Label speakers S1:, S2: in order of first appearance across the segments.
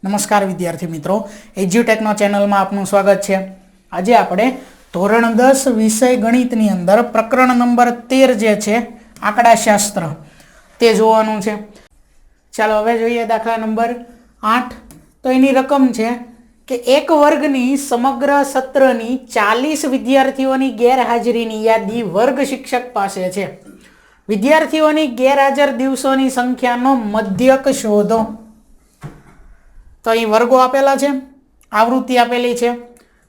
S1: નમસ્કાર વિદ્યાર્થી મિત્રો, એજ્યુટેકનો ચેનલમાં આપનું સ્વાગત છે। આજે આપણે ધોરણ 10 વિષય ગણિતની અંદર પ્રકરણ નંબર 13 જે છે આંકડાશાસ્ત્ર તે જોવાનું છે। ચાલો હવે જોઈએ દાખલા નંબર 8। તો એની રકમ છે કે એક વર્ગની સમગ્ર સત્રની 40 વિદ્યાર્થીઓની ગેરહાજરીની યાદી વર્ગ શિક્ષક પાસે છે। વિદ્યાર્થીઓની ગેરહાજર દિવસોની સંખ્યાનો મધ્યક શોધો। તો અહીં વર્ગો આપેલા છે, આવૃત્તિ આપેલી છે।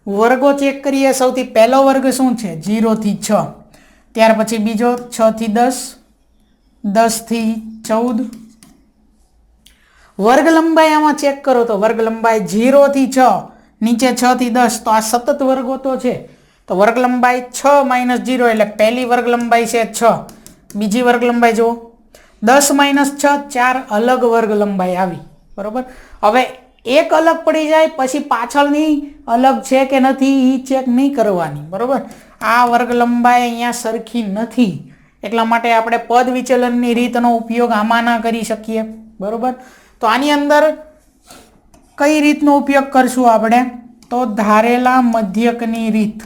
S1: વર્ગો ચેક કરીએ। સૌથી પહેલો વર્ગ શું છે? 0 થી 6। ત્યાર પછી બીજો 6 થી 10, 10 થી 14। વર્ગ લંબાઈ આમાં ચેક કરો તો વર્ગ લંબાઈ 0 થી 6, નીચે 6 થી 10, તો આ સતત વર્ગો તો છે। તો વર્ગ લંબાઈ 6 - 0 એટલે પહેલી વર્ગ લંબાઈ છે 6। બીજી વર્ગ લંબાઈ જુઓ 10 - 6, 4 અલગ વર્ગ લંબાઈ આવી, બરોબર। હવે એક અલગ પડી જાય પછી પાછળની અલગ છે કે નથી એ ચેક નહીં કરવાની, બરોબર। આ વર્ગ લંબાઈ અહીંયા સરખી નથી એટલા માટે આપણે પદ વિચલનની રીતનો ઉપયોગ આમાં ના કરી શકીએ, બરોબર। તો આની અંદર કઈ રીતનો ઉપયોગ કરશું આપણે? તો ધારેલા મધ્યકની રીત।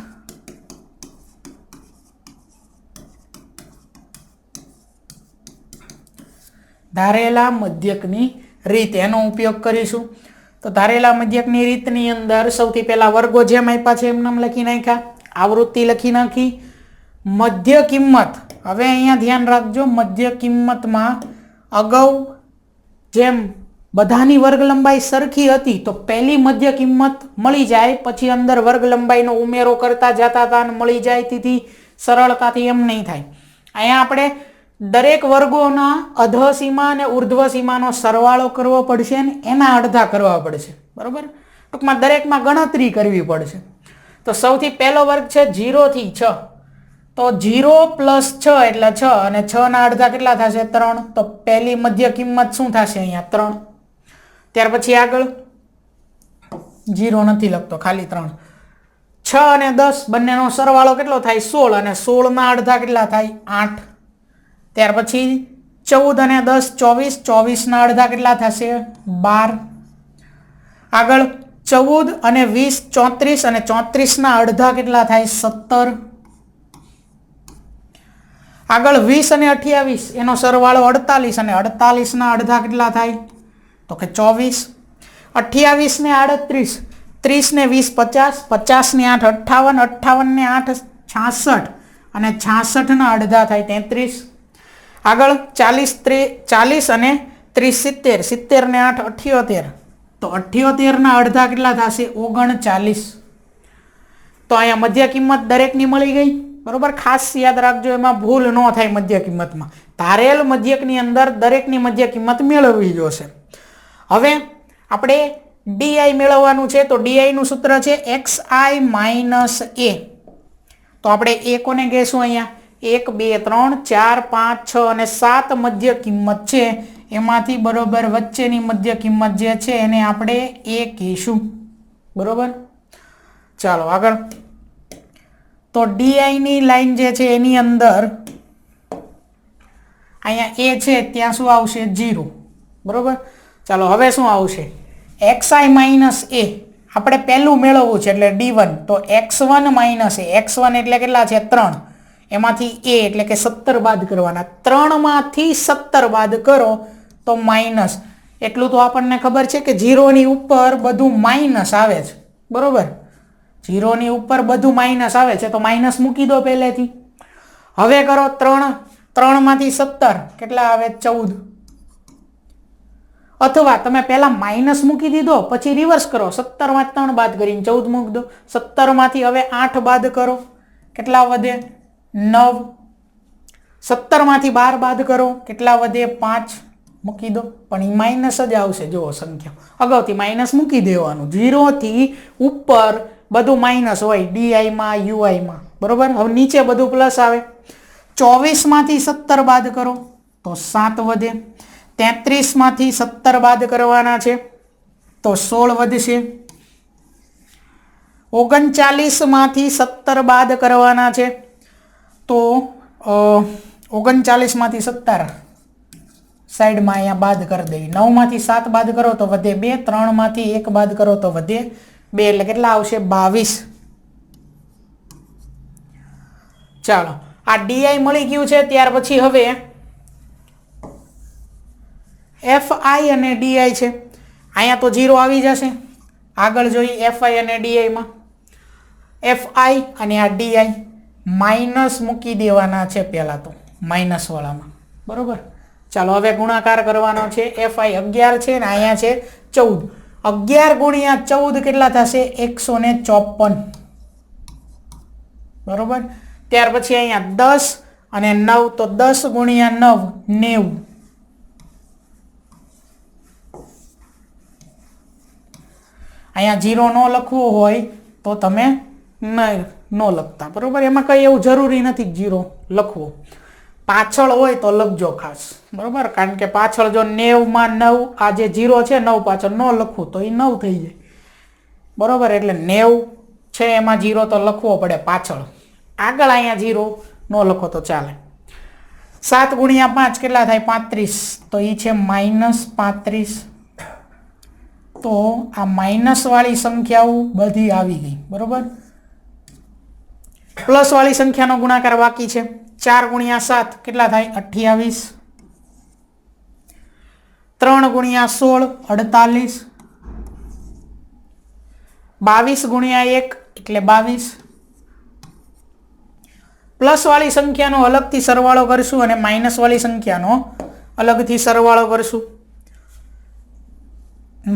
S1: ધારેલા મધ્યકની રીત એનો ઉપયોગ કરીશું। તો ધારેલા મધ્યકની રીતની અંદર સૌથી પહેલા વર્ગો જેમ આપ્યા છે એમ નામ લખી નાખ્યા, આવૃત્તિ લખી નાખી, મધ્ય કિંમત। હવે અહીંયા ધ્યાન રાખજો, મધ્ય કિંમતમાં અગાઉ જેમ બધાની વર્ગ લંબાઈ સરખી હતી તો પહેલી મધ્ય કિંમત મળી જાય પછી અંદર વર્ગ લંબાઈનો ઉમેરો કરતા જતા હતા અને મળી જાય, તેથી સરળતાથી એમ નહીં થાય। અહીંયા આપણે દરેક વર્ગોના અધઃ સીમા અને ઉર્ધ્વ સીમાનો સરવાળો કરવો પડશે ને એના અડધા કરવા પડશે, બરોબર। ટૂંકમાં દરેકમાં ગણતરી કરવી પડશે। તો સૌથી પહેલો વર્ગ છે 0 થી 6, તો 0 + 6 એટલે 6 અને 6 ના અડધા કેટલા થશે? 3। તો પહેલી મધ્ય કિંમત શું થશે અહીંયા? 3। ત્યાર પછી આગળ 0 નથી લખતો, ખાલી 3। 6 અને 10 બંનેનો સરવાળો કેટલો થાય? 16 અને 16 ના અડધા કેટલા થાય? 8। ત્યાર પછી 14 અને 10 24, 24 ના અડધા કેટલા થશે? 12। આગળ 14 અને 20 34 અને 34 ના અડધા કેટલા થાય? 17। આગળ 20 અને 28 એનો સરવાળો 48 અને 48 ના અડધા કેટલા થાય? તો કે 24। 28 ને 38, 30 ને 20 50, 50 ને 8 58, 58 ને 8 66 અને 66 ના અડધા થાય 33। આગળ 40 અને 30 70, 70 ને 8 78, તો 78 ના અડધા કેટલા થશે? 39। તો અહીંયા મધ્ય કિંમત દરેકની મળી ગઈ, બરોબર। ખાસ યાદ રાખજો, એમાં ભૂલ ન થાય મધ્ય કિંમતમાં। ધારેલ મધ્યકની અંદર દરેકની મધ્ય કિંમત મેળવવી જોશે। હવે આપણે ડીઆઈ મેળવવાનું છે, તો ડીઆઈ નું સૂત્ર છે xi - a। તો આપણે a કોને કહેશું? અહીંયા 1 2 3 4 5 6 અને 7 મધ્ય કિંમત છે, એમાંથી બરોબર વચ્ચેની મધ્ય કિંમત જે છે એને આપણે a કહીશું, બરોબર। ચાલો આગળ। તો ડીઆઈ ની લાઈન જે છે એની અંદર અહીંયા a છે ત્યાં શું આવશે? 0, બરોબર। ચાલો હવે શું આવશે? xi - a આપણે પહેલું મેળવવું છે એટલે d1, તો x1 - a। x1 એટલે કેટલા છે? 3। એમાંથી a એટલે કે 17 બાદ કરવાના। 3 માંથી 17 બાદ કરો તો માઇનસ, એટલું તો આપણને ખબર છે કે 0 ની ઉપર બધું માઇનસ આવે છે, બરોબર। 0 ની ઉપર બધું માઇનસ આવે છે તો માઇનસ મૂકી દો પહેલેથી। હવે કરો 3 માંથી 17 કેટલા આવે? 14। અથવા તમે પહેલા માઇનસ મૂકી દીધો પછી રિવર્સ કરો, 17 માં 3 બાદ કરીને 14 મૂકી દો। 17 માંથી હવે 8 બાદ કરો, કેટલા વધે? 9। 17 માંથી 12 બાદ કરો, કેટલા વધે? 5 મૂકી દો, પણ એ માઇનસ જ આવશે। જુઓ સંખ્યા અગાઉથી માઇનસ મૂકી દેવાનું, 0 થી ઉપર બધું માઇનસ હોય ડીઆઈ માં યુઆઈ માં, બરોબર। હવે નીચે બધું પ્લસ આવે। 24 માંથી 17 બાદ કરો તો 7 વધે। 33 માંથી 17 બાદ કરવાના છે તો 16 વધશે। 39 માંથી 17 બાદ કરવાના છે તો 39 માંથી 17 સાઈડમાં અહીંયા બાદ કરી દેવી. 9 માંથી 7 બાદ કરો તો વધે 2, 3 માંથી 1 બાદ કરો તો વધે 2, એટલે કેટલા આવશે 22. ચાલો આ ડીઆઈ મળી ગયું છે. ત્યાર પછી હવે એફઆઈ અને ડીઆઈ છે. અહીંયા તો 0 આવી જશે. આગળ જોઈએ એફઆઈ અને ડીઆઈમાં. એફઆઈ અને આ ડીઆઈ માઇનસ મૂકી દેવાના છે પહેલાં તો માઇનસ વાળામાં, બરોબર. ચાલો હવે ગુણાકાર કરવાનો છે. એફઆઈ 11 છે ને અહીંયા છે 14. 11 ગુણ્યા 14 કેટલા થશે 154, બરોબર. ત્યાર પછી અહીંયા 10 અને 9 તો 10 ગુણ્યા 9 90. અહીંયા 0 ન લખવો હોય તો તમે ન લખતા, બરોબર. એમાં કંઈ એવું જરૂરી નથી 0 લખવો. પાછળ હોય તો લખજો ખાસ, બરોબર. કારણ કે પાછળ જો 90 માં 9 આ જે 0 છે 9 પાછળ ન લખવું તો એ 9 થઈ જાય, બરોબર. એટલે 90 છે એમાં 0 તો લખવો પડે પાછળ. આગળ અહીંયા 0 ન લખો તો ચાલે. 7 ગુણ્યા 5 કેટલા થાય 35, તો એ છે -35. તો આ માઇનસ વાળી સંખ્યાઓ બધી આવી ગઈ, બરોબર. પ્લસ વાળી સંખ્યાનો ગુણાકાર બાકી છે. 4 ગુણ્યા 7 કેટલા થાય 28. 3 ગુણ્યા 16 48. 22 ગુણ્યા 1 એટલે 22. પ્લસ વાળી સંખ્યાનો અલગથી સરવાળો કરશું અને માઇનસ વાળી સંખ્યાનો અલગથી સરવાળો કરશું.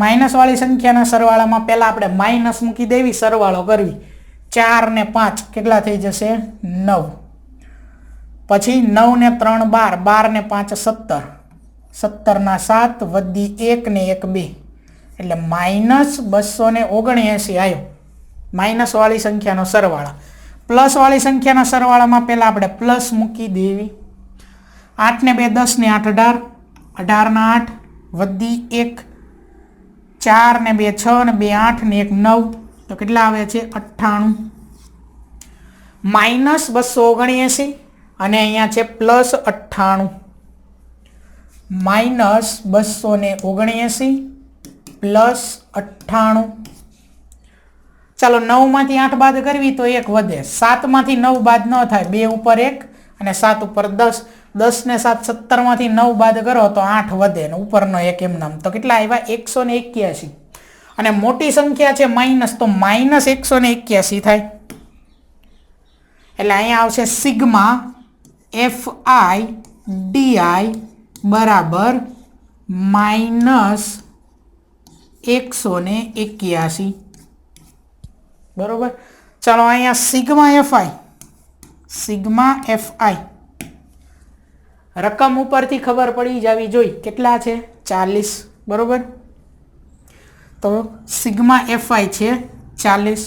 S1: માઇનસ વાળી સંખ્યાના સરવાળામાં પહેલા આપણે માઇનસ મૂકી દેવી, સરવાળો કરવી. 4 ને 5 કેટલા થઈ જશે 9. પછી 9 ને 3 12, 12 ને 5 17, 17 ના 7 વધી 1 ને 1 2, એટલે -279 આવ્યો માઇનસ વાળી સંખ્યાનો સરવાળા. પ્લસ વાળી સંખ્યાના સરવાળામાં પહેલા આપણે પ્લસ મૂકી દેવી. 8 ને 2 10 ને 8 18, 18 ના 8 વધી 1, 4 ને 2 6 ને 2 8 ને 1 9, તો કેટલા આવે છે 98. -279 અને અહીંયા છે +98. -279 +98. ચાલો 9 માંથી 8 બાદ કરવી તો 1 વધે. 7 માંથી 9 બાદ ન થાય, 2 ઉપર 1 અને 7 ઉપર 10. 10 ને 7 17 માંથી 9 બાદ કરો તો 8 વધે ને ઉપરનો 1 એમ નામ, તો કેટલા આવ્યા 181. અને મોટી સંખ્યા છે માઇનસ, તો -181 થાય. એટલે અહીંયા આવશે સિગ્મા એફઆઈ ડીઆઈ બરાબર -181, બરોબર. ચાલો અહીંયા સિગ્મા એફઆઈ રકમ ઉપરથી ખબર પડી જવી જોઈએ કેટલા છે 40, બરોબર. તો સિગ્મા એફઆઈ છે 40,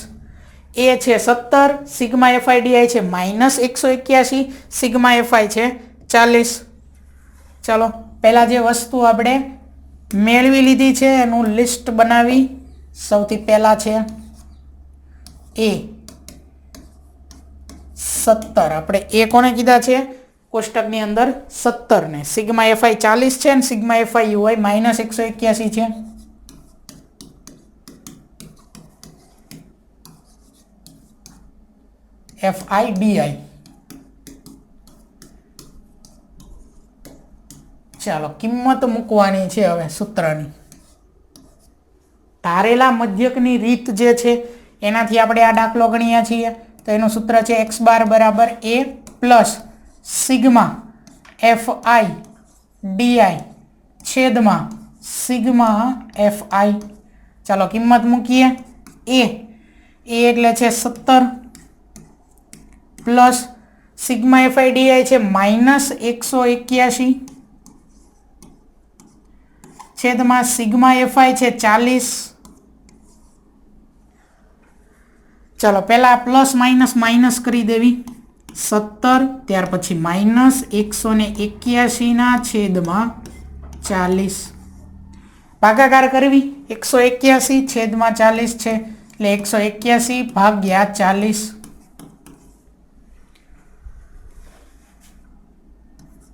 S1: એ છે 17, સિગ્મા એફઆઈ ડીઆઈ છે -181, સિગ્મા એફઆઈ છે 40. ચાલો પહેલા જે વસ્તુ આપણે મેળવી લીધી છે એનું લિસ્ટ બનાવી. સૌથી પહેલા છે એ 17, આપણે એ કોને કીધા છે કોષ્ટકની અંદર 17 ને. સિગ્મા એફઆઈ 40 છે ને સિગ્મા એફઆઈ યુઆઈ -181 છે. F i d i. ચાલો કિંમત મૂકવાની છે હવે સૂત્રની. ધારેલા મધ્યકની રીત જે છે એનાથી આપણે આ દાખલો ગણીએ છીએ. તો એનું સૂત્ર છે x બાર બરાબર a plus sigma f i d i છેદમાં સિગ્મા એફઆઈ. ચાલો કિંમત મૂકીએ. એ એટલે છે 17 પ્લસ સિગ્મા એફઆઈ ડીઆઈ છે -181 છેદમાં સિગ્મા એફઆઈ છે 40. ચાલો પહેલા પ્લસ માઇનસ કરી દેવી. 17 ત્યાર પછી -181 ના છેદમાં 40 ભાગાકાર કરવી. 181 છેદમાં 40 છે એટલે 181 ભાગ્યા 40.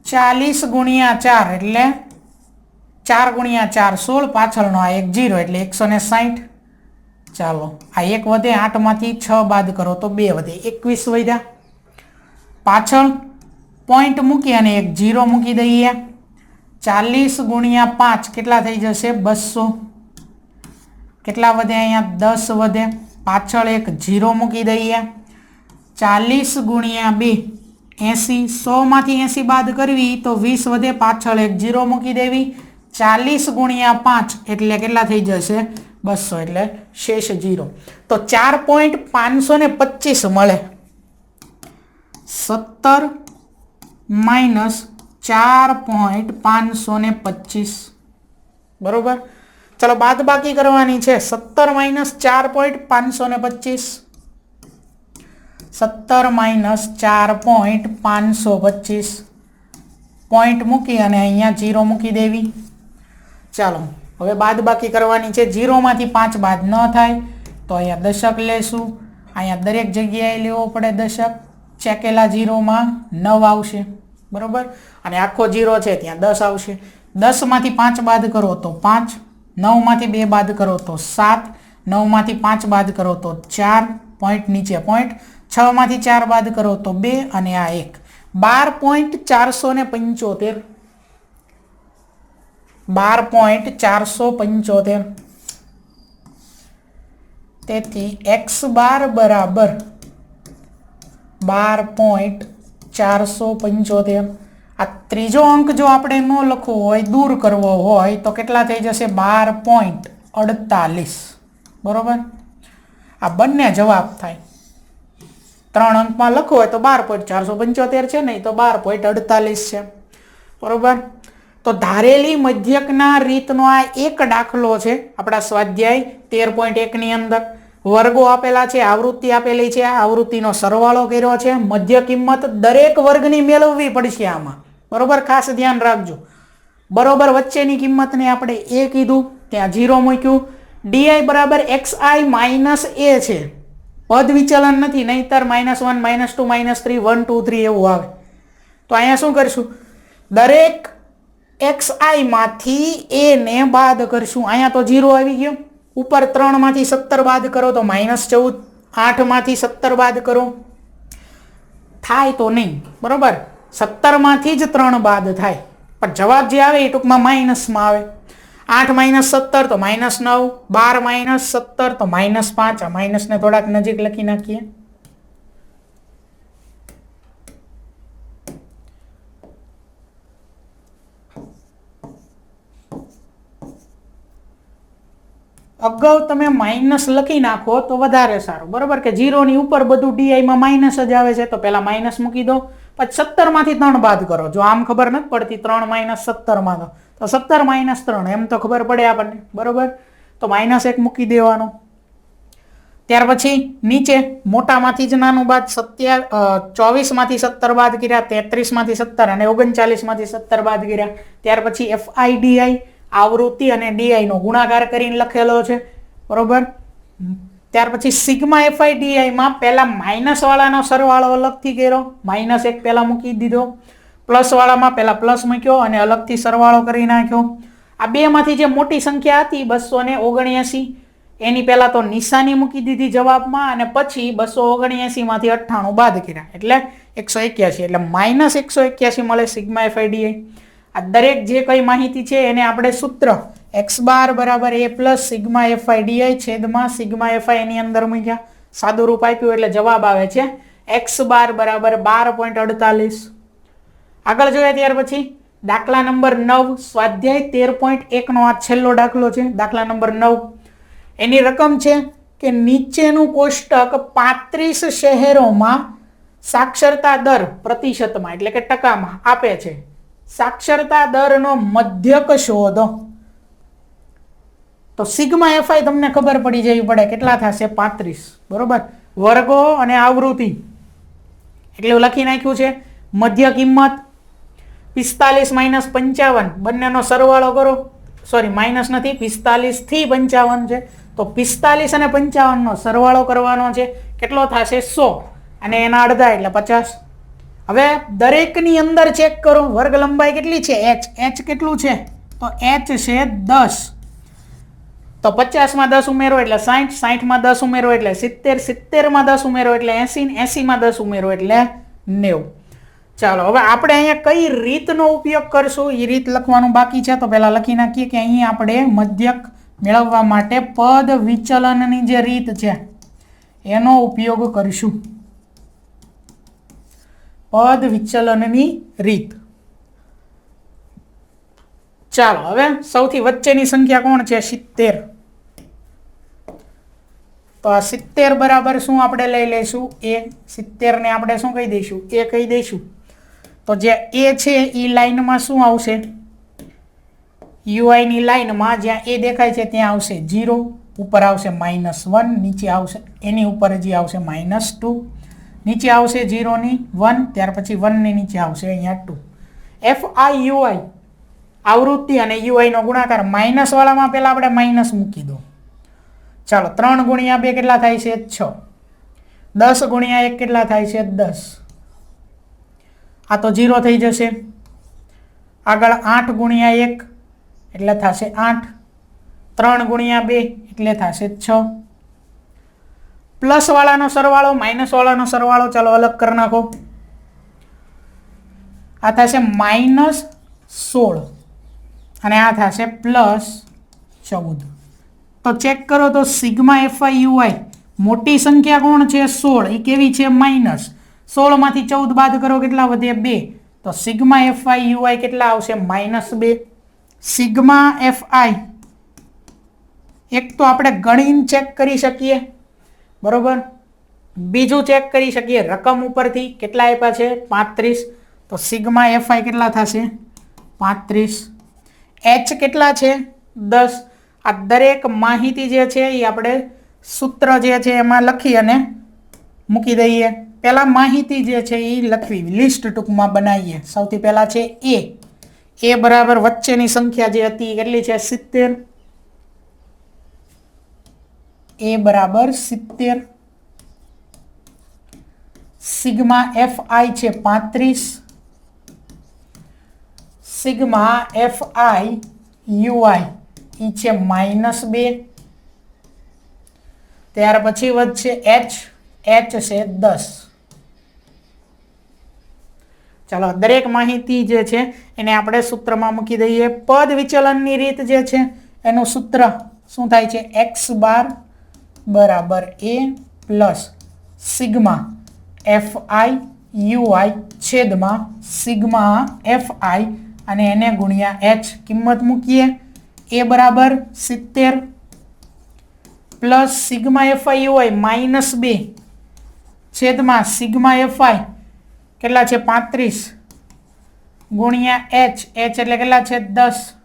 S1: 40 ગુણ્યા 4 એટલે 4 ગુણ્યા 4 16, પાછળનો આ એક 0 એટલે 160. ચાલો આ એક વધે, 8 માંથી 6 બાદ કરો તો 2 વધે, 21 વધ્યા. પાછળ પોઈન્ટ મૂકી અને એક 0 મૂકી દઈએ. 40 ગુણ્યા 5 કેટલા થઈ જશે? 200. કેટલા વધે? અહીંયા 10 વધે. પાછળ એક 0 મૂકી દઈએ. 40 ગુણ્યા 2 80. 100 માંથી 80 બાદ કરવી તો 20 વધે. પાછળ એક 0 મૂકી દેવી. 40 ગુણ્યા 5 એટલે કેટલા થઈ જશે? 200 એટલે શેષ 0. તો 4.525 મળે. 17 માઇનસ 4.525 બરોબર. ચલો બાદ બાકી કરવાની છે. 17 માઇનસ 4.525, 17 માઇનસ 4.525, પોઈન્ટ મૂકી અને અહીંયા 0 મૂકી દેવી. ચાલો હવે બાદ બાકી કરવાની છે. 0 માંથી 5 બાદ ન થાય તો અહીંયા દશક લેશું. અહીંયા દરેક જગ્યાએ લેવો પડે દશક. ચેકેલા 0માં 9 આવશે બરોબર, અને આખો 0 છે ત્યાં 10 આવશે. 10 માંથી 5 બાદ કરો તો 5, 9 માંથી 2 બાદ કરો તો 7, 9 માંથી 5 બાદ કરો તો 4, પોઈન્ટ નીચે પોઈન્ટ. 6 માંથી 4 બાદ કરો તો 2 અને આ 1. 12.475, 12.475. તેથી x બાર બરાબર 12.475. આ ત્રીજો અંક જો આપણે ન લખવો હોય, દૂર કરવો હોય તો કેટલા થઈ જશે? 12.48 બરોબર. આ બંને જવાબ થાય. 3 અંકમાં લખવો હોય તો 12.475 છે, નહીં તો 12.48 છે બરોબર. તો ધારેલી મધ્યકના રીતનો આ એક દાખલો છે આપણા સ્વાધ્યાય 13.1 ની અંદર. વર્ગો આપેલા છે, આવૃત્તિ આપેલી છે, આવૃત્તિનો સરવાળો કર્યો છે. મધ્ય કિંમત દરેક વર્ગની મેળવવી પડશે આમાં બરોબર. ખાસ ધ્યાન રાખજો. બરોબર વચ્ચેની કિંમતને આપણે a કીધું, ત્યાં 0 મૂક્યું. di બરાબર xi માઇનસ a છે, પદ વિચલન નથી, નહીતર -1 -2 -3 1 2 3 એવું આવે. તો અહીંયા શું કરશું? દરેક xi માંથી a ને બાદ કરશું. અહીંયા તો 0 આવી ગયો. ઉપર 3 માંથી 17 બાદ કરો તો -14, 8 માંથી 17 બાદ કરો થાય તો નહીં બરોબર. 17 માંથી જ 3 બાદ થાય, પણ જવાબ જે આવે એ ટૂંકમાં માઇનસમાં આવે. 8 માઇનસ 17 તો -9, 12 માઇનસ 17 તો -5. આ માઇનસને થોડાક નજીક લખી નાખીએ. અગાઉ તમે માઇનસ લખી નાખો તો વધારે સારું બરોબર, કે 0 ની ઉપર બધું ડી માં માઇનસ જ આવે છે. તો પહેલા માઇનસ મૂકી દો, પછી 17 માંથી 3 બાદ કરો. જો આમ ખબર નથી પડતી 3 માઇનસ 17 માં તો 17 માઇનસ 3 એમ તો ખબર પડે આપણને બરોબર. તો -1 મૂકી દેવાનો. ત્યાર પછી નીચે મોટામાંથી જ નાનું બાદ 24 માંથી 17 બાદ કર્યા, 33 માંથી 17 અને 39 માંથી 17 બાદ કર્યા. ત્યાર પછી FIDI આવૃત્તિ અને ડીઆઈ નો ગુણાકાર કરીને લખેલો છે બરોબર. ત્યાર પછી સિગ્મા FIDI માં પહેલા માઇનસ વાળાનો સરવાળો અલગથી કર્યો, -1 પહેલા મૂકી દીધો. પ્લસ વાળામાં પહેલા પ્લસ મૂક્યો અને અલગથી સરવાળો કરી નાખ્યો. આ બે માંથી જે મોટી સંખ્યા હતી 279, એની પહેલા તો નિશાની મૂકી દીધી જવાબમાં, અને પછી 279 માંથી 98 બાદ કર્યા એટલે 181, એટલે -181 મળે સિગ્મા FIDI. આ દરેક જે કઈ માહિતી છે એને આપણે સૂત્ર x બાર બરાબર a પ્લસ સિગ્મા FIDI છેદમાં સિગ્મા FI એની અંદર મૂક્યા. સાદું રૂપ આપ્યું એટલે જવાબ આવે છે x બાર બરાબર 12.48. આગળ જોઈએ ત્યાર પછી દાખલા નંબર 9, સ્વાધ્યાય 13.1 નો આ છેલ્લો દાખલો છે. દાખલા નંબર 9, એની રકમ છે કે નીચેનું કોષ્ટક 35 શહેરોમાં સાક્ષરતા દર પ્રતિશતમાં એટલે કે ટકામાં આપે છે. સાક્ષરતા દરનો મધ્યક શોધો. તો સિગ્મા FI તમને ખબર પડી જવી પડે કેટલા થશે? 35 બરોબર. વર્ગો અને આવૃત્તિ એટલે લખી નાખ્યું છે. મધ્ય કિંમત 45 માઇનસ 55, બંનેનો સરવાળો કરો. સોરી માઇનસ નથી, 45 થી 55 છે. તો 45 અને 55 નો સરવાળો કરવાનો છે. કેટલો થશે? 100 અને એના અડધા એટલે 50. હવે દરેકની અંદર ચેક કરો વર્ગ લંબાઈ કેટલી છે? h કેટલું છે? તો h છે 10, તો 50 માં 10 ઉમેરો એટલે 60, 60 માં 10 ઉમેરો એટલે 70, 70 માં 10 ઉમેરો એટલે 80, 80 માં 10 ઉમેરો એટલે 90. ચાલો હવે આપણે અહીંયા કઈ રીતનો ઉપયોગ કરશું એ રીત લખવાનું બાકી છે. તો પહેલા લખી નાખીએ કે અહીં આપણે મધ્યક મેળવવા માટે પદ વિચલનની જે રીત છે એનો ઉપયોગ કરીશું. પદ વિચલનની રીત. ચાલો હવે સૌથી વચ્ચેની સંખ્યા કોણ છે? 70. તો આ 70 બરાબર શું આપણે લઈ લઈશું? a. 70 ને આપણે શું કહી દઈશું? a કહી દઈશું. તો જે a છે એ લાઈનમાં શું આવશે? ui ની લાઈનમાં જ્યાં a દેખાય છે ત્યાં આવશે 0, ઉપર આવશે -1, નીચે આવશે એની ઉપર હજી આવશે -2, નીચે આવશે 0 ની 1, ત્યાર પછી 1 ની નીચે આવશે અહીંયા 2. fi ui આવૃત્તિ અને ui નો ગુણાકાર માઇનસ વાળામાં પહેલા આપણે માઇનસ મૂકી દો. ચાલો 3 ગુણ્યા 2 કેટલા થાય છે? 6. 10 ગુણ્યા 1 કેટલા થાય છે? 10. આ તો 0 થઈ જશે. આગળ 8 ગુણ્યા 1 એટલે થશે 8. 3 ગુણ્યા 2 એટલે થશે 6. પ્લસ વાળાનો સરવાળો માઇનસ વાળાનો સરવાળો ચાલો અલગ કરી નાખો. આ થશે -16 અને આ થશે +14. તો ચેક કરો તો સિગ્મા fi ui મોટી સંખ્યા કોણ છે? 16. એ કેવી છે? માઇનસ. 16 માંથી 14 બાદ કરો કેટલા વધે? 2. તો સિગ્મા fi ui કેટલા આવશે? -2. સિગ્મા fi એક તો આપણે ગણીને ચેક કરી શકીએ, બરોબર. બીજું ચેક કરી શકીએ રકમ ઉપરથી કેટલા આપ્યા છે? 35. તો સિગ્મા fi કેટલા થશે? 35. h કેટલા છે? 10. આ દરેક માહિતી જે છે એ આપણે સૂત્ર જે છે એમાં લખી અને મૂકી દઈએ. પહેલા માહિતી જે છે એ લખવી, લિસ્ટ ટૂંકમાં બનાવીએ. સૌથી પહેલા છે a બરાબર વચ્ચેની સંખ્યા જે હતી કેટલી છે? 70. a બરાબર 70. સિગ્મા fi છે 35. સિગ્મા fi ui ઈ છે -2. ત્યાર પછી વધશે h છે 10. ચાલો દરેક માહિતી જે છે એને આપણે સૂત્રમાં મૂકી દઈએ. પદ વિચલનની રીત જે છે એનું સૂત્ર શું થાય છે? x બાર બરાબર a plus sigma fi ui છેદમાં સિગ્મા fi અને એને ગુણ્યા h. કિંમત મૂકીએ. a બરાબર 70 પ્લસ સિગ્મા fi ui -2 છેદમાં સિગ્મા fi કેટલા છે? 35 ગુણ્યા h એટલે કેટલા છે? 10.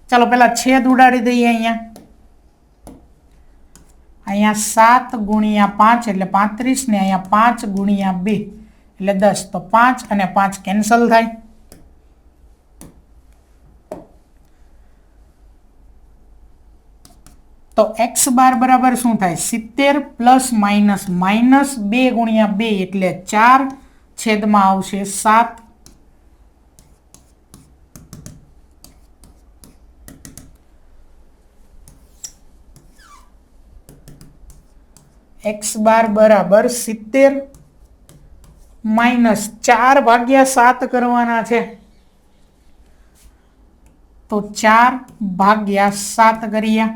S1: ચાલો પહેલા છેદ ઉડાડી દઈએ. અહીંયા 7 ગુણ્યા 5 એટલે 35 ને અહીંયા 5 ગુણ્યા 2 એટલે 10. તો 5 અને 5 કેન્સલ થાય. તો x બાર બરાબર શું થાય? 70 પ્લસ માઇનસ -2 ગુણ્યા 2 એટલે 4 છેદમાં આવશે 7. x બાર બરાબર 70 માઇનસ 4 ભાગ્યા 7 કરવાના છે. તો 4 ભાગ્યા 7 કર્યા.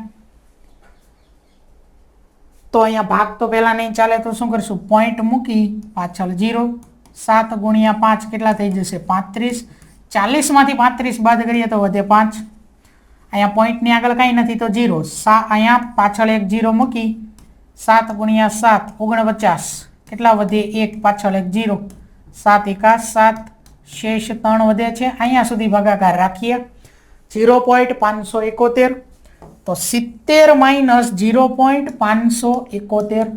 S1: તો અહીંયા ભાગ તો પહેલા નહીં ચાલે તો શું કરશું? પોઈન્ટ મૂકી પાછળ 0. 7 ગુણ્યા 5 કેટલા થઈ જશે? 35. 40 માંથી 35 બાદ કરીએ તો વધે 5. અહીંયા પોઈન્ટની આગળ કાંઈ નથી તો 0. અહીંયા પાછળ એક 0 મૂકી 7 ગુણ્યા 7 49 કેટલા વધે? 1 પાછળ એક 0. 7 એકા 7 શેષ 3 વધે છે. અહીંયા સુધી ભાગાકાર રાખીએ. 0.571. તો 70 માઇનસ 0.571.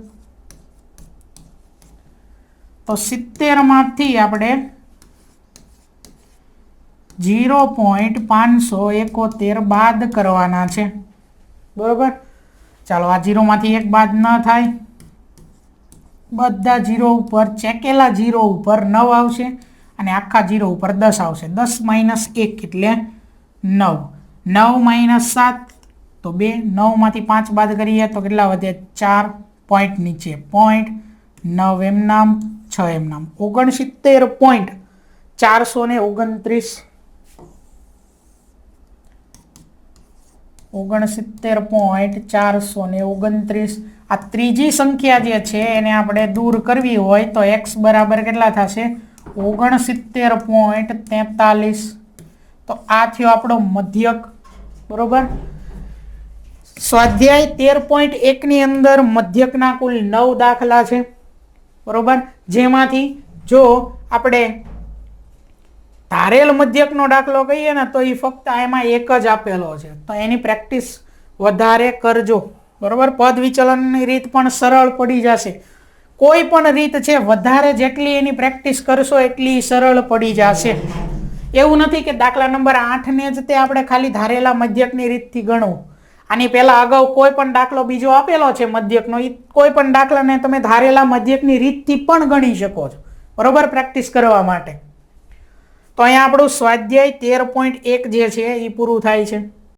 S1: તો 70 માંથી આપણે 0.571 બાદ કરવાના છે, બરોબર. ચાલો આ 0 માંથી 1 બાદ ન થાય. બધા 0 ઉપર ચેકેલા 0 ઉપર 9 આવશે અને આખા 0 ઉપર 10 આવશે. 10 - 1 એટલે 9. 9 - 7 તો 2. 9 માંથી 5 બાદ કરીએ તો કેટલા વધે? 4. પોઈન્ટ નીચે પોઈન્ટ. 9 એમ નામ, 6 એમ નામ. 69.429. 69.429. આ ત્રીજી સંખ્યા જે છે એને આપણે દૂર કરવી હોય તો x બરાબર કેટલા થશે? 69.43. તો આ થયો આપણો મધ્યક. બરોબર. સ્વાધ્યાય 13.1 ની અંદર મધ્યકના કુલ 9 દાખલા છે. બરોબર. જેમાંથી જો આપણે ધારેલ મધ્યકનો દાખલો કહીએ ને તો એ ફક્ત એમાં એક જ આપેલો છે, તો એની પ્રેક્ટિસ વધારે કરજો. બરોબર. પદ વિચલનની રીત પણ સરળ પડી જશે. કોઈ પણ રીત છે વધારે જેટલી એની પ્રેક્ટિસ કરશો એટલી સરળ પડી જશે. એવું નથી કે દાખલા નંબર 8 ને જ તે આપણે ખાલી ધારેલા મધ્યકની રીતથી ગણવું. આની પહેલા અગાઉ કોઈ પણ દાખલો બીજો આપેલો છે મધ્યકનો, એ કોઈ પણ દાખલાને તમે ધારેલા મધ્યકની રીતથી પણ ગણી શકો છો. બરોબર. પ્રેક્ટિસ કરવા માટે. તો અહીંયા આપણું સ્વાધ્યાય 13.1 જે છે એ પૂરું થાય છે.